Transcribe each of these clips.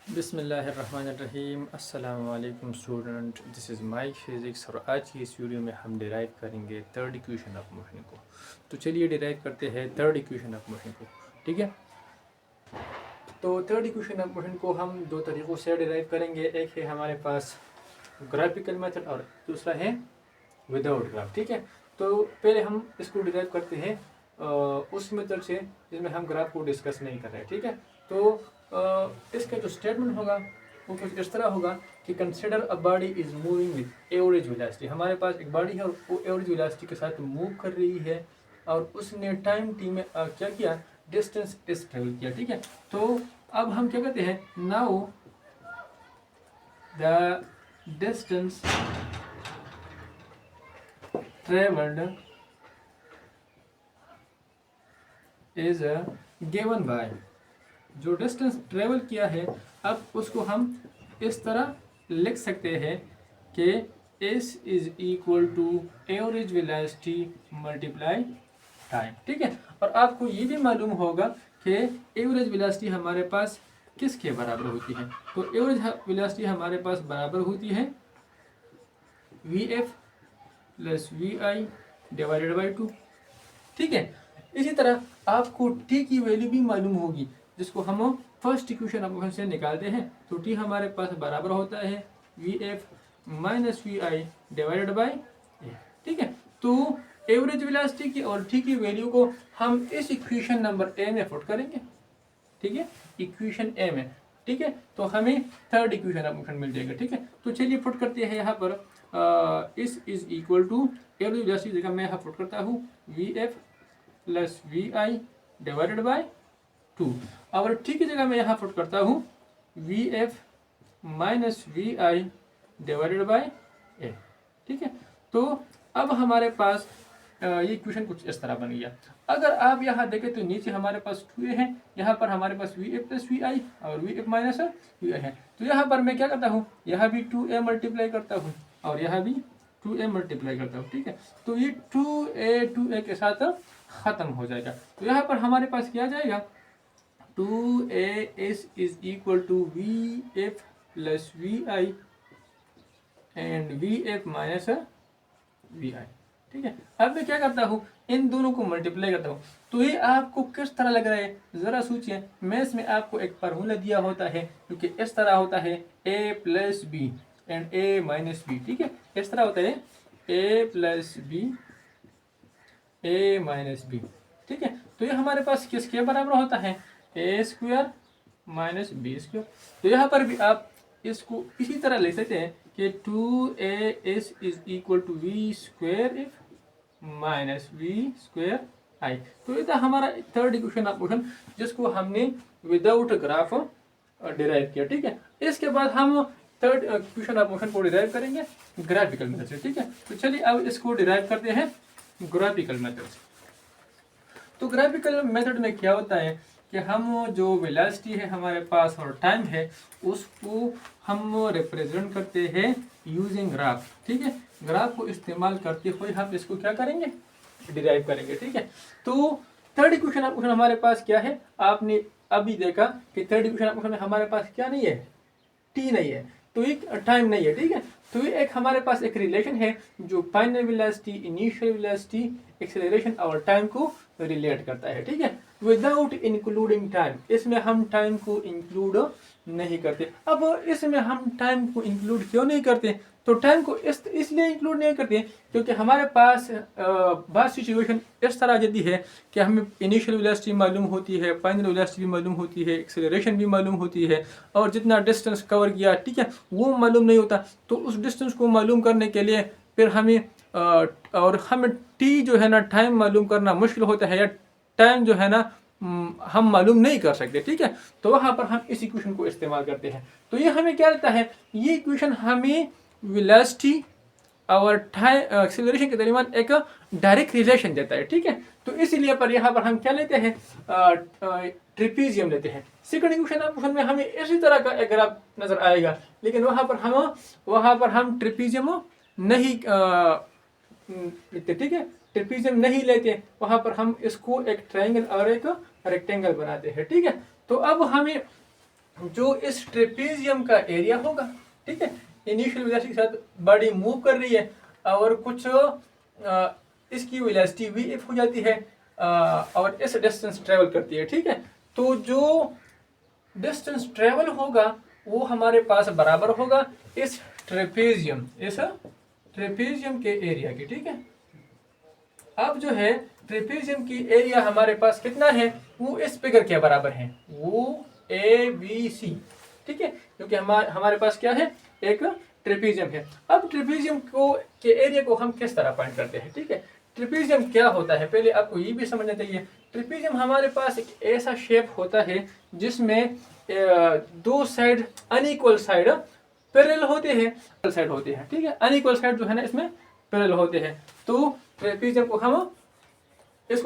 बिस्मिल्लाहिर्रहमानिर्रहीम। अस्सलाम वालेकुम student, this is my physics और आज की इस वीडियो में हम डिराइव करेंगे थर्ड इक्वेशन ऑफ मोशन को। तो चलिए डिराइव करते हैं थर्ड इक्वेशन ऑफ मोशन को। ठीक है, तो थर्ड इक्वेशन ऑफ मोशन को हम दो तरीक़ों से डिराइव करेंगे। एक है हमारे पास ग्राफिकल मेथड और दूसरा है विदाउट ग्राफ। ठीक है, तो पहले हम इसको डिराइव करते हैं उस मेथड से जिसमें हम ग्राफ को डिस्कस नहीं कर रहे। ठीक है, तो इसका जो स्टेटमेंट होगा वो कुछ इस तरह होगा कि consider a body is moving with average velocity. हमारे पास एक बॉडी है और वो एवरेज वेलोसिटी के साथ मूव कर रही है और उसने टाइम टी में क्या किया, डिस्टेंस एस ट्रेवल किया। ठीक है, तो अब हम क्या कहते हैं, now the distance travelled is given by, जो डिस्टेंस ट्रेवल किया है अब उसको हम इस तरह लिख सकते हैं कि s is equal to average velocity multiply time. ठीक है, और आपको ये भी मालूम होगा कि एवरेज वेलोसिटी हमारे पास किसके बराबर होती है। तो एवरेज वेलोसिटी हमारे पास बराबर होती है vf plus vi divided by 2। ठीक है, इसी तरह आपको t की वैल्यू भी मालूम होगी जिसको हम फर्स्ट इक्वेशन ऑफ से निकालते हैं। तो t हमारे पास बराबर होता है vf minus vi divided by a। ठीक है, तो एवरेज वेलोसिटी की और t की वैल्यू को हम इस इक्वेशन नंबर a में पुट करेंगे। ठीक है, इक्वेशन a में। ठीक है, तो हमें थर्ड इक्वेशन ऑफ मोशन मिल जाएगा। ठीक है, तो चलिए पुट करते हैं यहाँ पर S is equal to average velocity जगह मैं यहाँ पुट करता हूँ vf plus vi divided by 2 और t की जगह मैं यहाँ पुट करता हूँ vf minus vi divided by a। ठीक है, तो अब हमारे पास ये इक्वेशन कुछ इस तरह बन गया। अगर आप यहाँ देखें तो नीचे हमारे पास 2a है, यहाँ पर हमारे पास vf प्लस vi और vf माइनस vi है। तो यहाँ पर मैं क्या करता हूँ, यहाँ भी 2a मल्टीप्लाई करता हूँ और यहाँ भी 2a मल्टीप्लाई करता हूँ। ठीक है, तो ये 2a के साथ ख़त्म हो जाएगा। तो यहाँ पर हमारे पास क्या जाएगा, 2as is equal to vf plus vi and vf minus vi। ठीक है, अब मैं क्या करता हूँ, इन दोनों को मल्टीप्लाई करता हूँ। तो ये आपको किस तरह लग रहा है, ज़रा सोचिए। मैथ्स में आपको एक फार्मूला दिया होता है क्योंकि इस तरह होता है a plus B and a minus B. ठीक है, इस तरह होता है a plus B a minus B. ठीक है, तो ये हमारे पास किसके बराबर होता है, a square minus B square. तो यहाँ पर भी आप इसको इसी तरह लिख सकते हैं कि 2as is equal to V square if minus V square I. तो ये था हमारा थर्ड इक्वेशन ऑफ मोशन जिसको हमने विदाउट ग्राफ डिराइव किया। ठीक है, इसके बाद हम थर्ड इक्वेशन ऑफ मोशन को डिराइव करेंगे ग्राफिकल मेथड से। ठीक है, तो चलिए अब इसको डिराइव करते हैं ग्राफिकल मेथड से। तो ग्राफिकल मेथड में क्या होता है कि हम जो वेलोसिटी है हमारे पास और टाइम है उसको हम रिप्रेजेंट करते हैं यूजिंग ग्राफ। ठीक है, ग्राफ को इस्तेमाल करते हुए हम इसको क्या करेंगे, डिराइव करेंगे। ठीक है, तो थर्ड इक्वेशन ऑफ मोशन हमारे पास क्या है, आपने अभी देखा कि थर्ड इक्वेशन ऑफ मोशन में हमारे पास क्या नहीं है, टी नहीं है, तो एक टाइम नहीं है। ठीक है, तो ये एक हमारे पास एक रिलेशन है जो final velocity, initial velocity, acceleration और टाइम को रिलेट करता है। ठीक है, विदाउट इंक्लूडिंग टाइम, इसमें हम टाइम को इंक्लूड नहीं करते। अब इसमें हम टाइम को इंक्लूड क्यों नहीं करते, तो टाइम को इसलिए इंक्लूड नहीं करते क्योंकि हमारे पास बात सिचुएशन इस तरह यदि है कि हमें इनिशियल वेलोसिटी मालूम होती है, फाइनल वेलोसिटी भी मालूम होती है, एक्सेलरेशन भी मालूम होती है और जितना डिस्टेंस कवर किया, ठीक है, वो मालूम नहीं होता। तो उस डिस्टेंस को मालूम करने के लिए फिर हमें और हमें टी जो है ना टाइम मालूम करना मुश्किल होता है या टाइम जो है ना हम मालूम नहीं कर सकते। ठीक है, तो वहाँ पर हम इस इक्वेशन को इस्तेमाल करते हैं। तो ये हमें क्या देता है, ये इक्वेशन हमें वेलोसिटी और टाइम एक्सेलरेशन के दरमियान एक डायरेक्ट रिलेशन देता है। ठीक है, तो इसीलिए पर यहाँ पर हम क्या लेते हैं, ट्रिपीजियम लेते हैं। सेकंड इक्वेशन में हमें इसी तरह का एक ग्राफ नजर आएगा, लेकिन वहाँ पर हम ट्रिपीजियम नहीं लेते। ठीक है, ट्रिपीजियम नहीं लेते, वहाँ पर हम इसको एक ट्रायंगल और एक रेक्टेंगल बनाते हैं। ठीक है, तो अब हमें जो इस ट्रेपीजियम का एरिया होगा, ठीक है, इनिशियल वेलोसिटी के साथ बॉडी मूव कर रही है और कुछ इसकी वेलोसिटी वी एफ हो जाती है और इस डिस्टेंस ट्रेवल करती है, ठीक है। तो जो डिस्टेंस ट्रेवल होगा वो हमारे पास बराबर होगा इस ट्रेपीजियम के एरिया की, ठीक है। अब जो है ट्रेपीजियम की एरिया हमारे पास कितना है, वो इस फिगर के बराबर है, वो ABC, ठीक है, क्योंकि हमारे पास क्या है, एक ट्रेपीजियम है। अब ट्रेपीजियम को के एरिया को हम किस तरह फाइंड करते हैं, ठीक है। ट्रेपीजियम क्या होता है, पहले आपको ये भी समझना चाहिए। ट्रेपीजियम हमारे पास एक ऐसा शेप होता है जिसमें दो साइड अनइक्वल साइड पैरेलल होते हैं, ठीक है। अनइक्वल साइड जो है ना इसमें पैरेलल होते हैं, तो ट्रेपीजियम को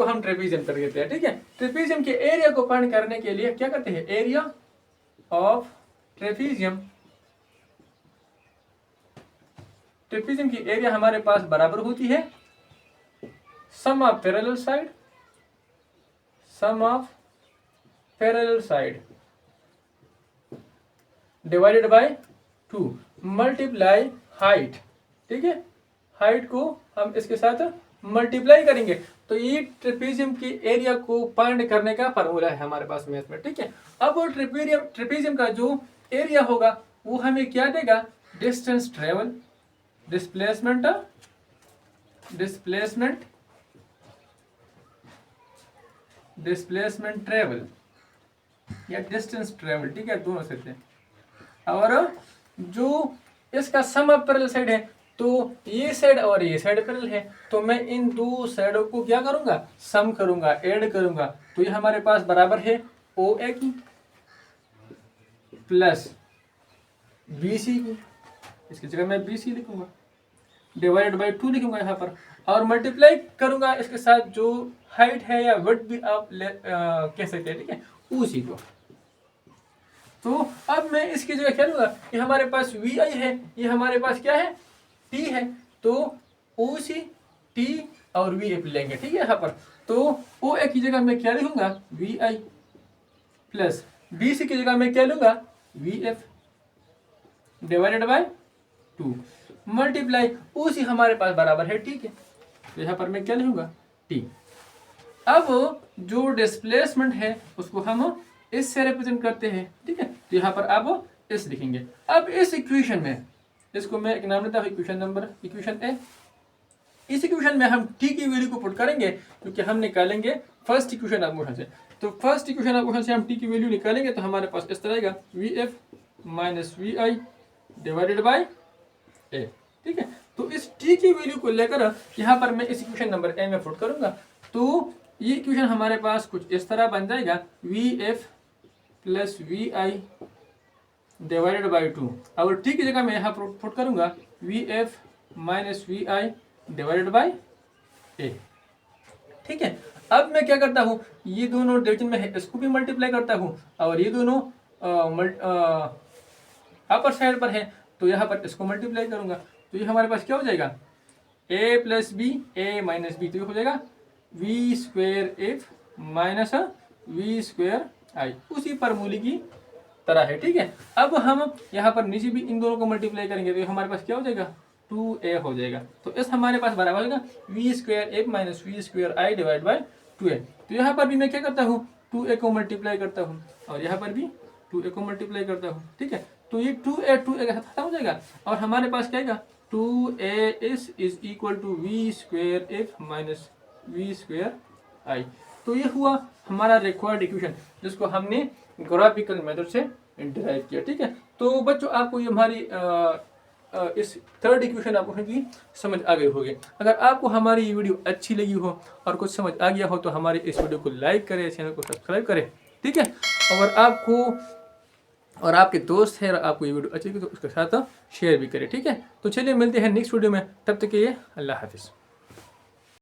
हम ट्रेपीजियम कर देते हैं, ठीक है। ट्रेपीजियम के एरिया को फाइंड करने के लिए क्या करते हैं, एरिया ऑफ ट्रेपीजियम की एरिया हमारे पास बराबर होती है sum of parallel side divided by 2 multiply height, ठीक है। हाइट को हम इसके साथ मल्टीप्लाई करेंगे, तो ये ट्रेपीजियम की एरिया को फाइंड करने का फार्मूला है हमारे पास मैथ में, ठीक है। अब वो ट्रेपीजियम का जो एरिया होगा वो हमें क्या देगा, डिस्टेंस ट्रेवल, डिस्प्लेसमेंट ट्रेवल या डिस्टेंस ट्रेवल, ठीक है, दोनों से थे। और जो इसका सम ऑफ पैरेलल साइड है, तो ये साइड और ये साइड पैरेलल है, तो मैं इन दो साइडों को क्या करूंगा, सम करूंगा, ऐड करूंगा, तो ये हमारे पास बराबर है OA की प्लस BC की, इसकी जगह मैं BC लिखूंगा, डिवाइडेड बाय 2 लिखूंगा यहाँ पर, और मल्टीप्लाई करूंगा इसके साथ जो हाइट है या विड्थ भी आप कह सकते हैं, ठीक है, उसी को। तो अब मैं इसकी जगह क्या लूंगा, ये हमारे पास VI है, ये हमारे पास क्या है, T है, तो OC T और VF लेंगे, ठीक है यहाँ पर। तो OA की जगह मैं क्या लिखूंगा, VI प्लस BC की जगह मैं क्या लूंगा, VF divided by 2 multiply OC हमारे पास बराबर है, ठीक है, तो यहाँ पर मैं क्या लिखूंगा, T। अब जो डिस्प्लेसमेंट है उसको हम इससे रिप्रेजेंट करते हैं, ठीक है, तो यहाँ पर आप इस लिखेंगे। अब इस इक्वेशन में इसको मैं एक नाम देता हूँ, इक्वेशन A। इस इक्वेशन में हम T की वैल्यू को पुट करेंगे, क्योंकि हम निकालेंगे फर्स्ट इक्वेशन ऑफ मोशन से, तो फर्स्ट इक्वेशन ऑफ मोशन से हम T की वैल्यू निकालेंगे, तो हमारे पास इस तरह आएगा VF minus VI divided by A, ठीक है। तो इस T की वैल्यू को लेकर यहाँ पर मैं इस इक्वेशन नंबर A में पुट करूंगा, तो ये इक्वेशन हमारे पास कुछ इस तरह बन जाएगा, VF plus VI divided by 2, और T की जगह मैं यहाँ पुट करूंगा VF minus VI divided by A, ठीक है। अब मैं क्या करता हूँ, ये दोनों डिवीजन में है इसको भी मल्टीप्लाई करता हूँ, और ये दोनों अपर साइड पर है, तो यहाँ पर इसको मल्टीप्लाई करूंगा, तो ये हमारे पास क्या हो जाएगा, A plus B A minus B, तो ये हो जाएगा V square F minus V square I, उसी फॉर्मूले की तरह है, ठीक है। अब हम यहाँ पर नीचे भी इन दोनों को मल्टीप्लाई करेंगे, तो हमारे पास क्या हो जाएगा, 2A हो जाएगा, तो इस हमारे पास बराबर होगा V square F minus V square I divide by 2A। तो यहाँ पर भी मैं क्या करता हूँ, 2A को मल्टीप्लाई करता हूँ, और यहाँ पर भी 2A को मल्टीप्लाई करता हूँ, ठीक है। तो ये 2A के साथ खत्म हो जाएगा, और हमारे पास क्या आएगा, 2A is equal to V square F minus V square I। तो ये हुआ हमारा रिक्वायर्ड इक्वेशन, जिसको हमने ग्राफिकल मेथड से डिराइव किया, ठीक है। तो बच्चों आपको ये हमारी इस थर्ड इक्वेशन आपको की समझ आ गई होगी। अगर आपको हमारी ये वीडियो अच्छी लगी हो और कुछ समझ आ गया हो, तो हमारे इस वीडियो को लाइक करें, चैनल को सब्सक्राइब करें, ठीक है। अगर आपको और आपके दोस्त है और आपको ये वीडियो अच्छी लगी तो उसके साथ शेयर भी करें, ठीक है। तो चलिए मिलते हैं नेक्स्ट वीडियो में, तब तक के लिए अल्लाह हाफिज़।